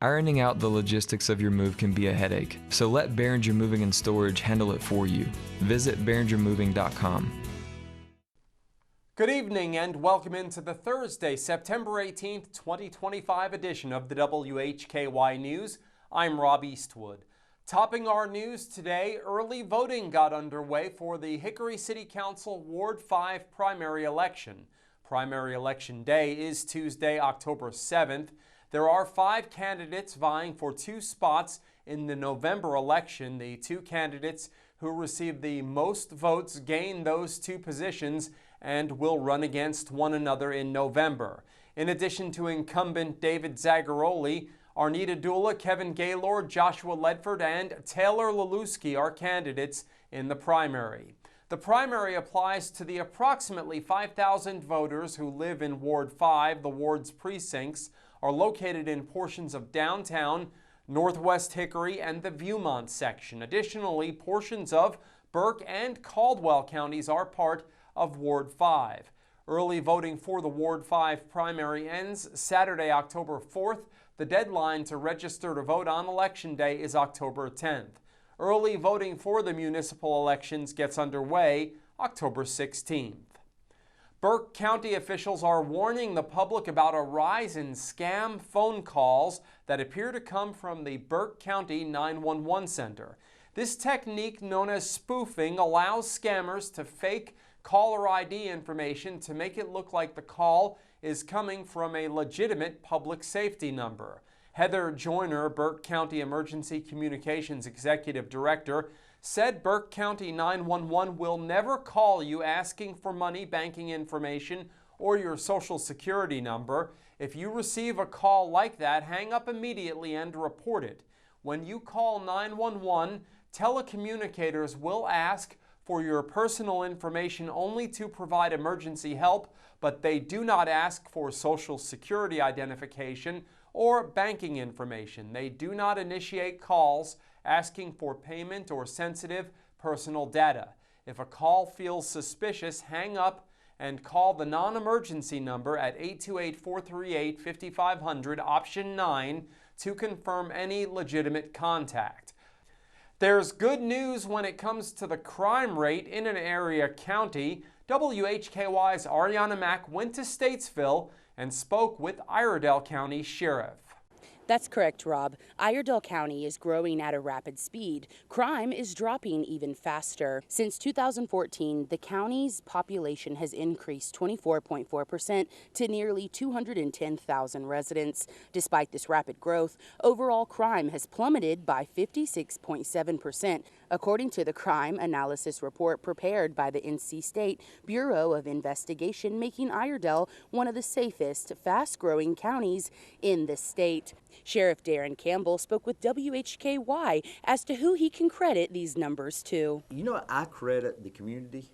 Ironing out the logistics of your move can be a headache, so let Behringer Moving and Storage handle it for you. Visit BehringerMoving.com. Good evening and welcome into the Thursday, September 18th, 2025 edition of the WHKY News. I'm Rob Eastwood. Topping our news today, early voting got underway for the Hickory City Council Ward 5 primary election. Primary election day is Tuesday, October 7th. There are 5 candidates vying for 2 spots in the November election. The 2 candidates who receive the most votes gain those 2 positions and will run against one another in November. In addition to incumbent David Zagaroli, Arnita Dula, Kevin Gaylord, Joshua Ledford, and Taylor Laluski are candidates in the primary. The primary applies to the approximately 5,000 voters who live in Ward 5. The ward's precincts are located in portions of downtown, Northwest Hickory, and the Viewmont section. Additionally, portions of Burke and Caldwell counties are part of Ward 5. Early voting for the Ward 5 primary ends Saturday, October 4th. The deadline to register to vote on Election Day is October 10th. Early voting for the municipal elections gets underway October 16th. Burke County officials are warning the public about a rise in scam phone calls that appear to come from the Burke County 911 Center. This technique, known as spoofing, allows scammers to fake caller ID information to make it look like the call is coming from a legitimate public safety number. Heather Joyner, Burke County Emergency Communications Executive Director, said Burke County 911 will never call you asking for money, banking information, or your social security number. If you receive a call like that, hang up immediately and report it. When you call 911, telecommunicators will ask for your personal information only to provide emergency help, but they do not ask for social security identification or banking information. They do not initiate calls asking for payment or sensitive personal data. If a call feels suspicious, hang up and call the non-emergency number at 828-438-5500, option 9, to confirm any legitimate contact. There's good news when it comes to the crime rate in an area county. WHKY's Arianna Mack went to Statesville and spoke with Iredell County Sheriff. That's correct, Rob. Iredell County is growing at a rapid speed. Crime is dropping even faster. Since 2014, the county's population has increased 24.4% to nearly 210,000 residents. Despite this rapid growth, overall crime has plummeted by 56.7%, according to the crime analysis report prepared by the NC State Bureau of Investigation, making Iredell one of the safest, fast-growing counties in the state. Sheriff Darren Campbell spoke with WHKY as to who he can credit these numbers to. You know, I credit the community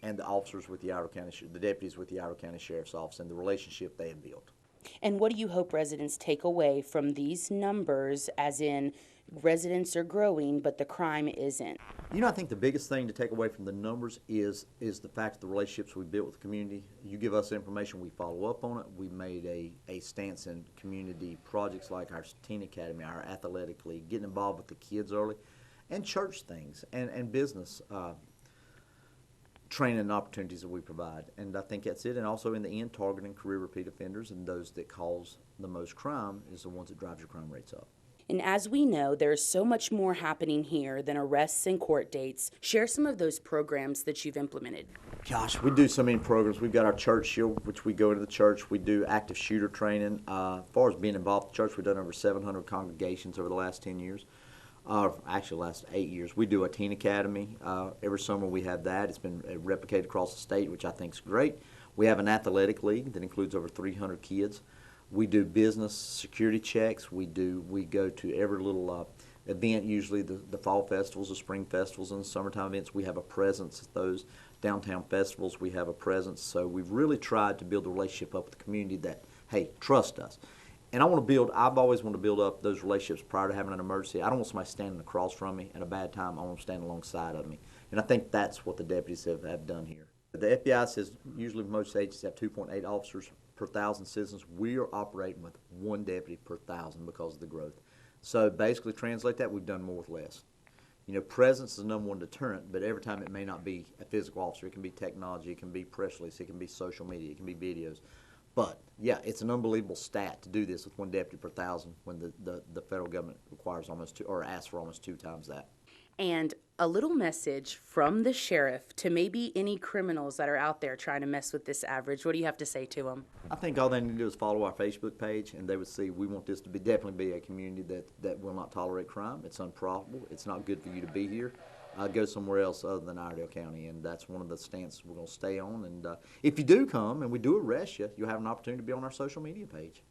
and the officers with the Iredell County, the deputies with the Iredell County Sheriff's Office, and the relationship they have built. And what do you hope residents take away from these numbers, as in residents are growing, but the crime isn't? You know, I think the biggest thing to take away from the numbers is the fact of the relationships we built with the community. You give us information, we follow up on it. We made a stance in community projects like our teen academy, our athletic league, getting involved with the kids early, and church things, and business training and opportunities that we provide. And I think that's it. And also in the end, targeting career repeat offenders, and those that cause the most crime is the ones that drive your crime rates up. And as we know, there's so much more happening here than arrests and court dates. Share some of those programs that you've implemented. Gosh, we do so many programs. We've got our church shield, which we go into the church. We do active shooter training. As far as being involved in the church, we've done over 700 congregations over the last 10 years. Actually, last 8 years. We do a teen academy. Every summer we have that. It's been replicated across the state, which I think is great. We have an athletic league that includes over 300 kids. We do business security checks. We go to every little event, usually the fall festivals, the spring festivals, and the summertime events. We have a presence at those downtown festivals. We have a presence. So we've really tried to build a relationship up with the community that, hey, trust us. And I've always wanted to build up those relationships prior to having an emergency. I don't want somebody standing across from me at a bad time. I want them standing alongside of me. And I think that's what the deputies have done here. The FBI says usually most agencies have 2.8 officers per 1,000 citizens. We are operating with 1 deputy per 1,000 because of the growth. So basically translate that, we've done more with less. You know, presence is the #1 deterrent, but every time it may not be a physical officer. It can be technology, it can be press release, it can be social media, it can be videos. But yeah, it's an unbelievable stat to do this with 1 deputy per 1,000 when the federal government requires almost 2, or asks for almost 2 times that. And a little message from the sheriff to maybe any criminals that are out there trying to mess with this average. What do you have to say to them? I think all they need to do is follow our Facebook page, and they would see we want this to be definitely be a community that will not tolerate crime. It's unprofitable. It's not good for you to be here. Go somewhere else other than Iredell County, and that's one of the stances we're going to stay on. And if you do come and we do arrest you, you'll have an opportunity to be on our social media page.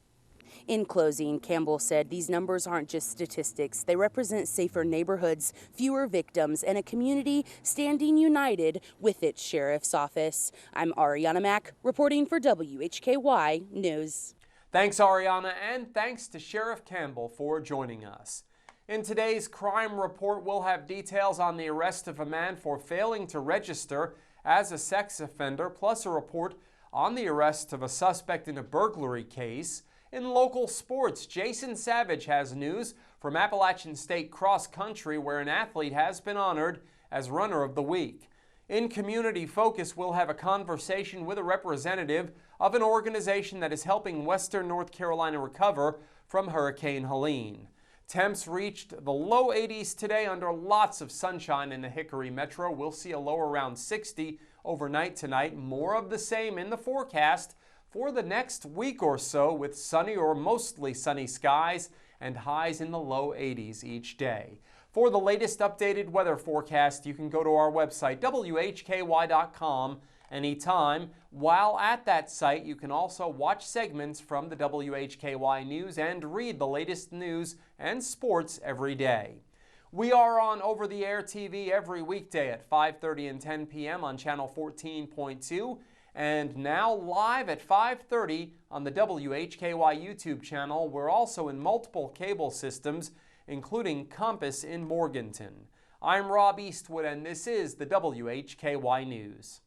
In closing, Campbell said these numbers aren't just statistics. They represent safer neighborhoods, fewer victims, and a community standing united with its sheriff's office. I'm Arianna Mack, reporting for WHKY News. Thanks, Arianna, and thanks to Sheriff Campbell for joining us. In today's crime report, we'll have details on the arrest of a man for failing to register as a sex offender, plus a report on the arrest of a suspect in a burglary case. In local sports, Jason Savage has news from Appalachian State Cross Country, where an athlete has been honored as Runner of the Week. In Community Focus, we'll have a conversation with a representative of an organization that is helping Western North Carolina recover from Hurricane Helene. Temps reached the low 80s today under lots of sunshine in the Hickory metro. We'll see a low around 60 overnight tonight. More of the same in the forecast for the next week or so, with sunny or mostly sunny skies and highs in the low 80s each day. For the latest updated weather forecast, you can go to our website, WHKY.com, anytime. While at that site, you can also watch segments from the WHKY News and read the latest news and sports every day. We are on over-the-air TV every weekday at 5:30 and 10 p.m. on channel 14.2, and now live at 5:30 on the WHKY YouTube channel. We're also in multiple cable systems, including Compass in Morganton. I'm Rob Eastwood, and this is the WHKY News.